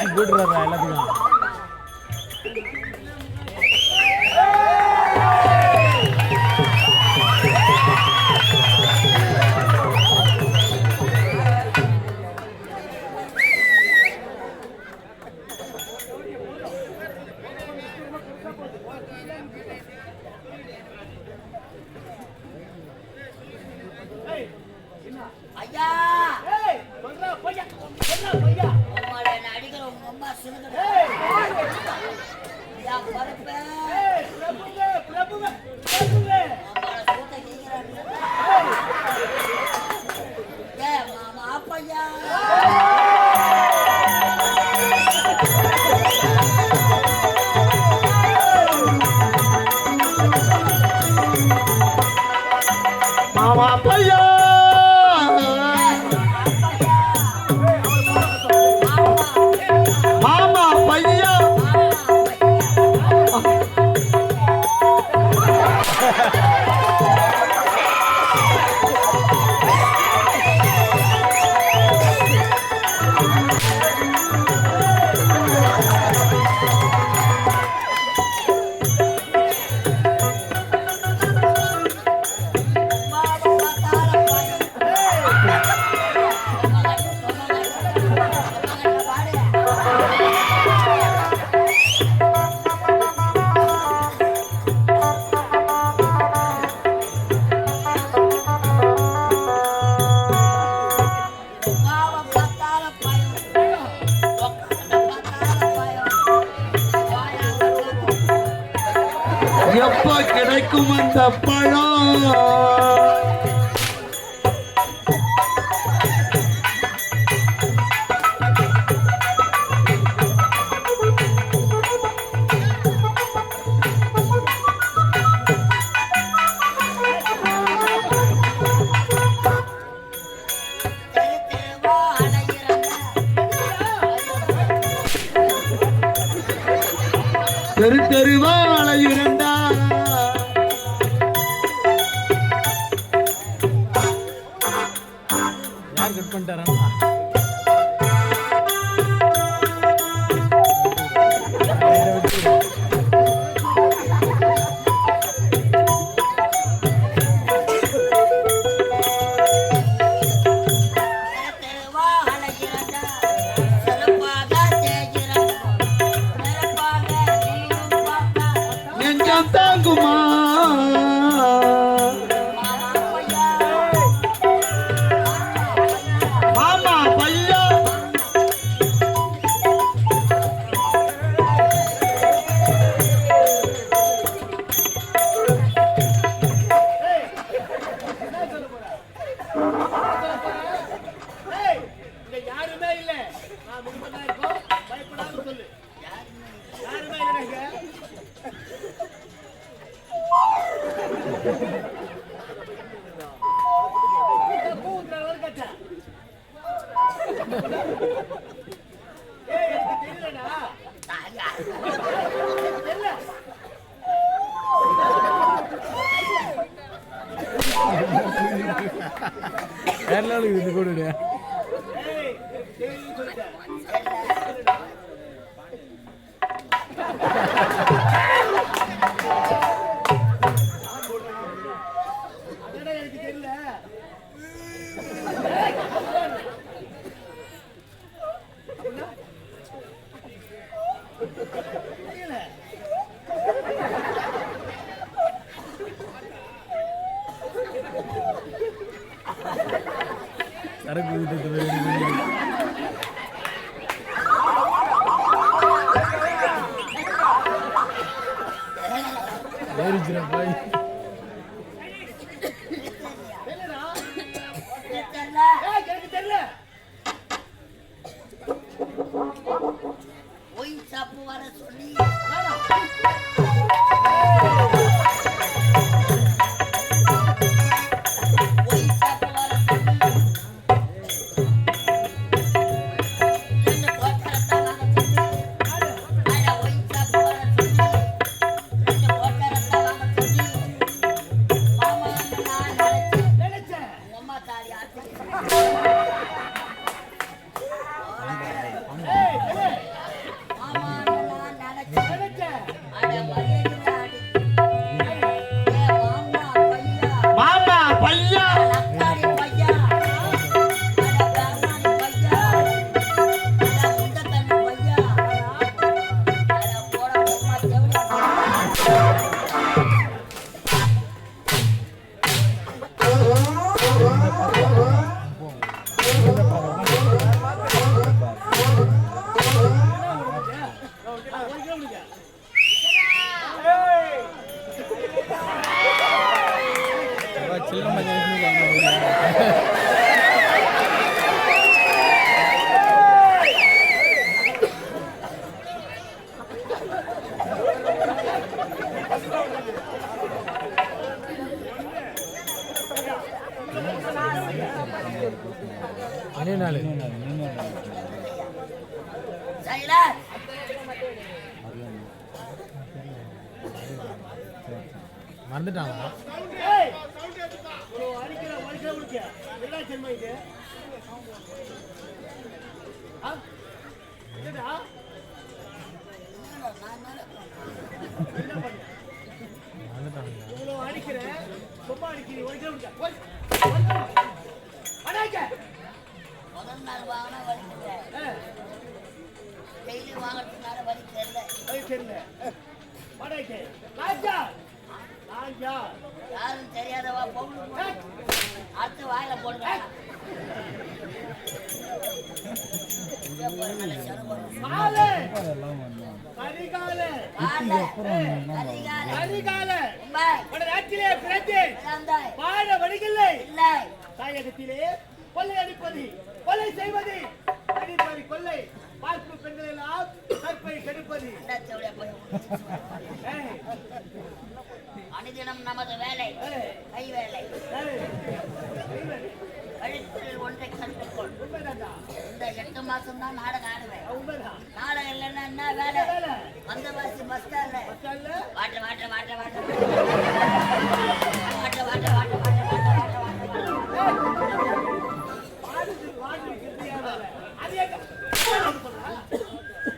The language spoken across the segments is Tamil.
போட்டுறாரு எல்லாத்துக்கும். எப்ப கிடைக்கும் அந்த பழம்? தெரு தெருவா அலையுறண்டா. யார் கட் பண்ணிட்டாரா? தாங்குமா மாமா பையா யாருமே இல்ல. நான் முன்னாடி இருக்கோம். பயப்படாம சொல்லு. யாருமே இல்லைங்க. இது கூட சரக்கு பாய் Hey! சைலர் மறந்துட்டாங்களா? ஏய் ஒரு அடிக்கிற உனக்கு என்ன தெரியுமா இது என்னடா மறந்துட்டாங்களா? இவ்வளோ அடிக்கிறேன் சும்மா அடிக்கிறீ உனக்கு அடாக்க முதல் நாள் வாங்கினா வலிக்கல டெய்லி வாங்கறதுனால வலி தெரியல அது தெரியல அடாக்க ராஜா ராஜா யாரும் தெரியாதவா பொண்ணு அடுத்து வாயில போடுறேன் காலே கரிகாலே கரிகாலே உன நாட்டிலே பிறந்து வாழ வழியில்லை தாயகத்திலே கொள்ளை அடிப்பது கொலை செய்வது அடிப்பது கொள்ளை பார்ப்பு பெண்கள் எல்லாம் கற்பை கெடுப்பது அனுதினம் நமது வேலை கை வேலை கழித்தலில் ஒன்றை கற்றுக்கொள் இந்த 8 மாசம் தான் நாடகம் ஆடுவேன் நாடகம் இல்லைன்னா என்ன வேலை வந்த வாசி பஸ் ஸ்டாண்ட்ல வாட்ட வாட்ட வாட்ட வாட்ட வாட்ட வாட்ட வாட்ட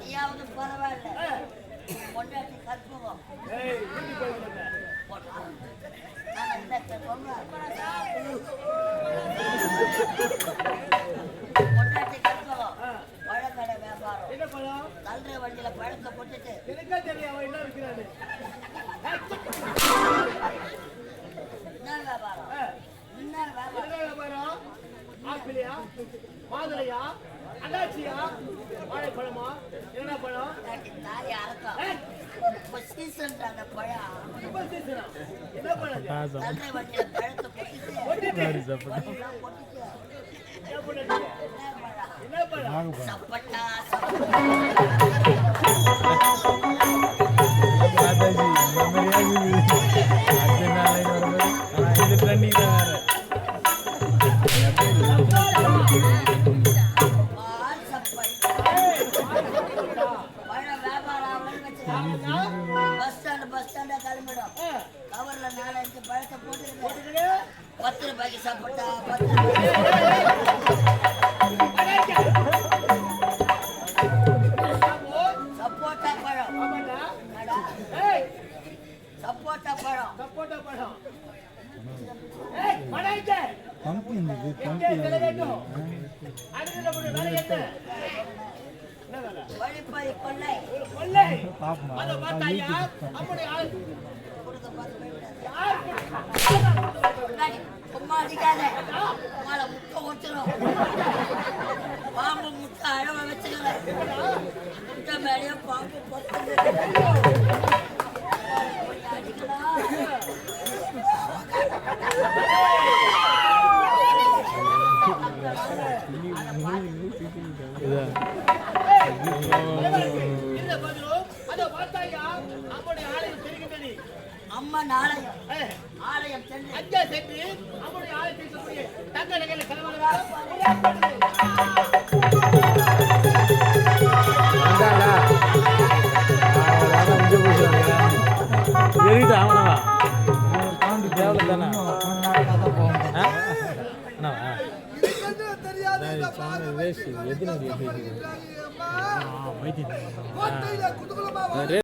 நீயாவது பரவாயில்ல கொண்டாட்டி கற்பகம் கொண்டாட்டி கற்பகம் பழக்கடை வியாபாரம் என்ன பழம் தள்ளுற வண்டியில பழத்தை போட்டுட்டு எனக்கா தெரியும் அவன் என்ன இருக்கிறாரு என்ன வியாபாரம் என்ன வியாபாரம் என்ன வியாபாரம் ஆப்பிளியா மாதுளையா அண்ணாச்சியா வாழைப்பழமா என்ன பழம் தாலி அறக்கம் இப்போ சீசன்றாங்க பழம் இப்ப சீசனா? என்ன பழம் இது? தள்ளுற வண்டியில பழத்தை போட்டுட்டு வண்டியெல்லாம் போட்டுட்டு என்ன பழம்? என்ன பழம்? சப்பட்டா மாதாஜி இது ட்ரெண்டிங் தான் வேற. பால் சப்பை பழம் வியாபாரம் ஆகணும்னு வச்சுக்கோங்க. பஸ் ஸ்டாண்டா கிளம்பிடும் கவர்ல 4-5 பழத்தை போட்டுருக்கு 10 ரூபாய்க்கு சப்பட்டா 10 சப்போட்டா பழம் ஆமாண்டா. என்னடா? ஏய், சப்போட்டா பழம் சப்போட்டா பழம். ஏய், பழம் எங்க? எங்கே கிளை வேண்டும்? அடுத்து நம்முடைய வேலை என்ன? என்ன வேலை? வழிப்பறி கொள்ளை ஒரு கொள்ளை. அதை பார்த்தாயா? நம்முடைய ஆள் கொடுக்க பார்த்து போய்விடாது. யார் முன்னாடி சும்மா அடிக்காத உமால முட்டை ஒட்டுரும் பாம்பு முட்டை அழவ வச்சுக்கிறேன் முட்டை மேலேயே பாம்பு பொத்துது அடிக்கலாம் இந்த பதிலும் அதை பார்த்தாயா? நம்முடைய ஆலயம் தெரிகின்றது. அம்மன் ஆலயம் ஏய், ஆலயம் சென்று அங்கே சென்று நம்முடைய ஆலயத்தில் இருக்கக்கூடிய தங்க நகையில கலவரங்களா தெரியுது அவனவா தேவல தானே எத்தனை